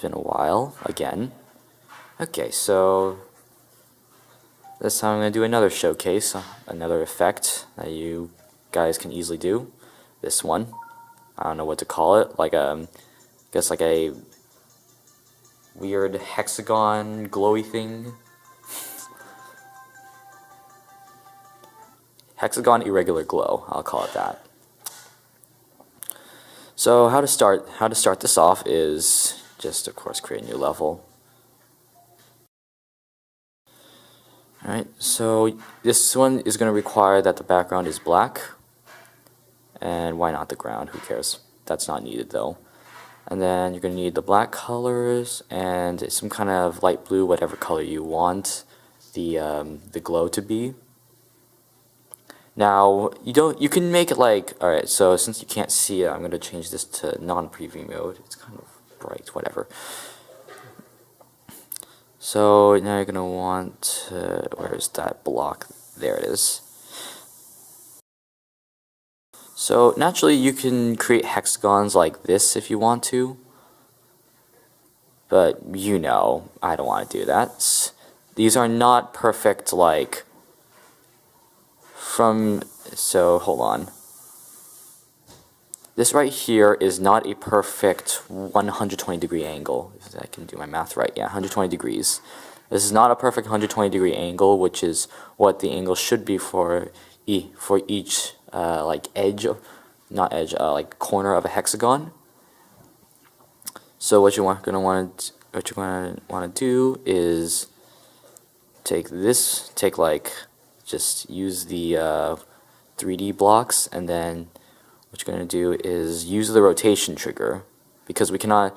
Been a while again. Okay, so this time I'm going to do another showcase, another effect that you guys can easily do. This one, I don't know what to call it, like I guess like a weird hexagon glowy thing. Hexagon irregular glow, I'll call it that. So how to start this off is just, of course, create a new level. Alright, so this one is going to require that the background is black. And why not the ground? Who cares? That's not needed though. And then you're going to need the black colors and some kind of light blue, whatever color you want the glow to be. Now you can make it like, alright, so since you can't see it, I'm going to change this to non-preview mode. It's kind of bright, whatever. So now you're going to want, where's that block? There it is. So naturally you can create hexagons like this if you want to, but you know, I don't want to do that. These are not perfect, like, so hold on. This right here is not a perfect 120 degree angle, if I can do my math right. Yeah, 120 degrees. This is not a perfect 120 degree angle, which is what the angle should be for each like edge, not edge, like corner of a hexagon. So what you're going to want to do is take just use the 3D blocks, and then what you're going to do is use the rotation trigger, because we cannot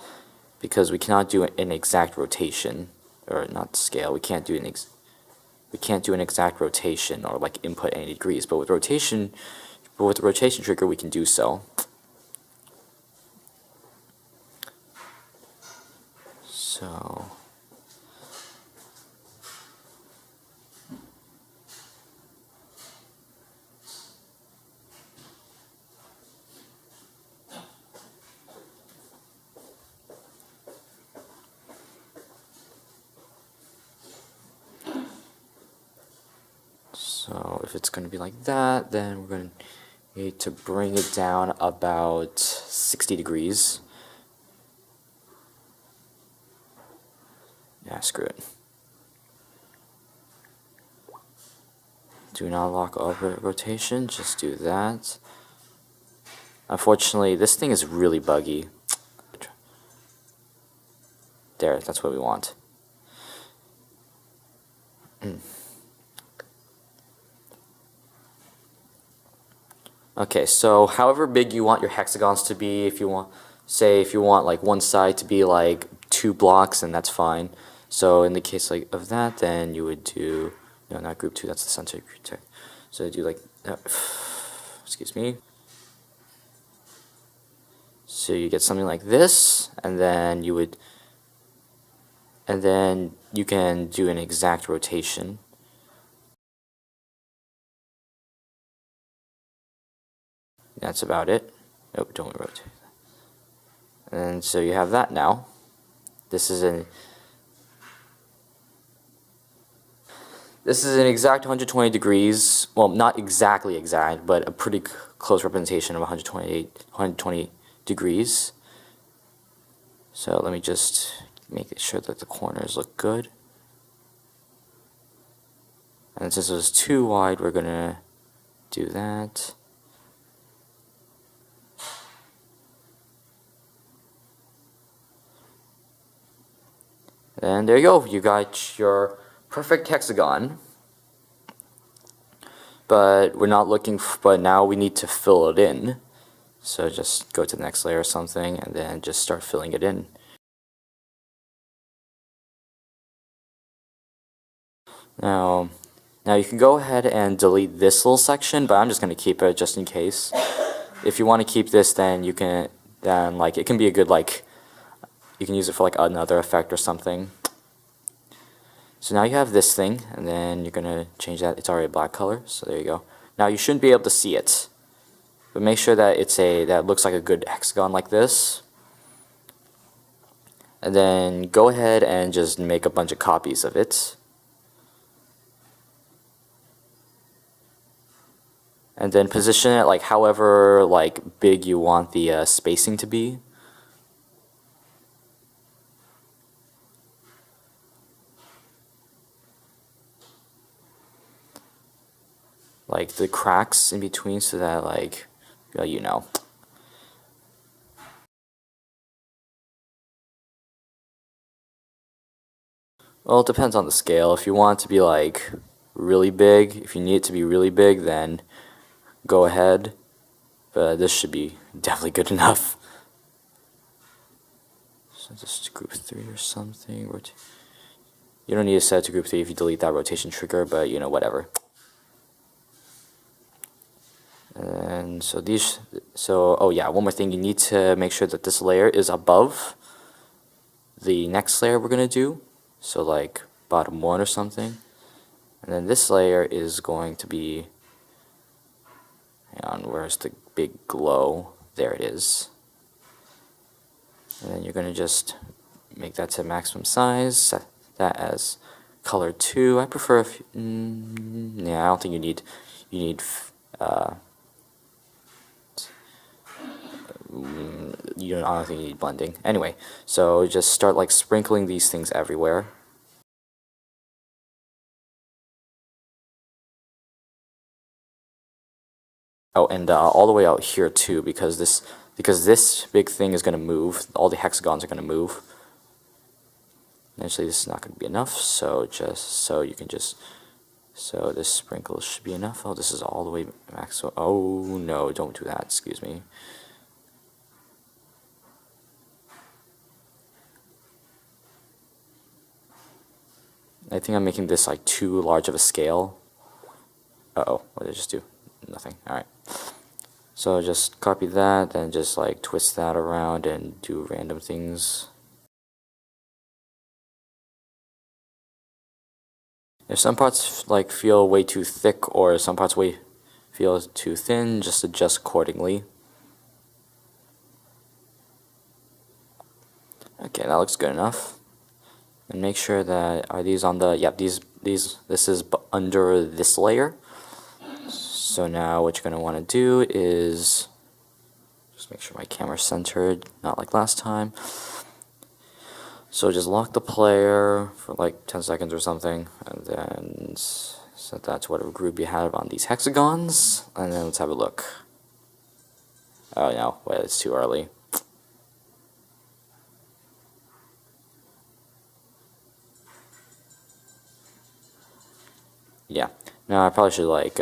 do an exact rotation, or not scale. We can't do an exact rotation or like input any degrees, but with the rotation trigger we can do so. So if it's going to be like that, then we're going to need to bring it down about 60 degrees. Yeah, screw it. Do not lock over rotation, just do that. Unfortunately, this thing is really buggy. There, that's what we want. Okay, so however big you want your hexagons to be, if you want like one side to be like 2 blocks, then that's fine. So in the case like of that, then you would do, no, not group 2, that's the center group 2. So do like, excuse me. So you get something like this, and then you can do an exact rotation. That's about it. Nope, don't rotate. And so you have that now. This is an exact 120 degrees. Well, not exactly exact, but a pretty close representation of 120 degrees. So let me just make sure that the corners look good. And since it was too wide, we're gonna do that. And there you go, you got your perfect hexagon. But we're not looking, but now we need to fill it in. So just go to the next layer or something, and then just start filling it in. Now you can go ahead and delete this little section, but I'm just going to keep it just in case. If you want to keep this, then you can, like, it can be a good, like, you can use it for like another effect or something. So now you have this thing, and then you're gonna change that. It's already a black color, so there you go. Now you shouldn't be able to see it, but make sure that that looks like a good hexagon like this. and then go ahead and just make a bunch of copies of it. And then position it like however like big you want the spacing to be. Like the cracks in between, so that like you know. Well, it depends on the scale. If you want it to be like really big, if you need it to be really big, then go ahead. But this should be definitely good enough. So just group 3 or something. You don't need to set it to group 3 if you delete that rotation trigger, but you know, whatever. And so oh yeah, one more thing, you need to make sure that this layer is above the next layer we're gonna do. So like bottom 1 or something. And then this layer is going to be, hang on, where's the big glow? There it is. And then you're going to just make that to maximum size, set that as color 2. I prefer if, yeah, I don't think I don't think you need blending. Anyway, so just start like sprinkling these things everywhere. Oh, and all the way out here too, because this big thing is going to move. All the hexagons are going to move. Eventually, this is not going to be enough. So so this sprinkle should be enough. Oh, this is all the way max. Oh no, don't do that. Excuse me. I think I'm making this like too large of a scale. Uh-oh, what did I just do? Nothing. Alright. So just copy that, then just like twist that around and do random things. If some parts like feel way too thick or some parts feel too thin, just adjust accordingly. Okay, that looks good enough. And make sure that, are these on the, yep, this is under this layer. So now what you're going to want to do is, just make sure my camera's centered, not like last time. So just lock the player for like 10 seconds or something, and then set that to whatever group you have on these hexagons, and then let's have a look. Oh no, wait, it's too early. Yeah, now I probably should like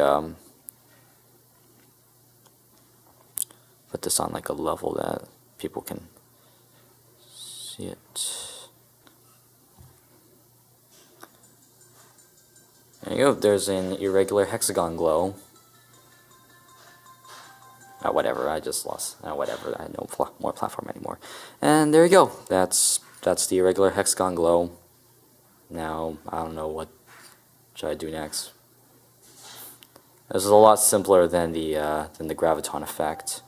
put this on like a level that people can see it. There you go, there's an irregular hexagon glow. Oh, whatever, I just lost. Oh, whatever, I had no more platform anymore. And there you go, that's the irregular hexagon glow. Now, I don't know what should I do next. This is a lot simpler than the graviton effect.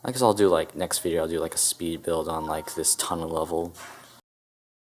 I guess I'll do like next video. I'll do like a speed build on like this tunnel level.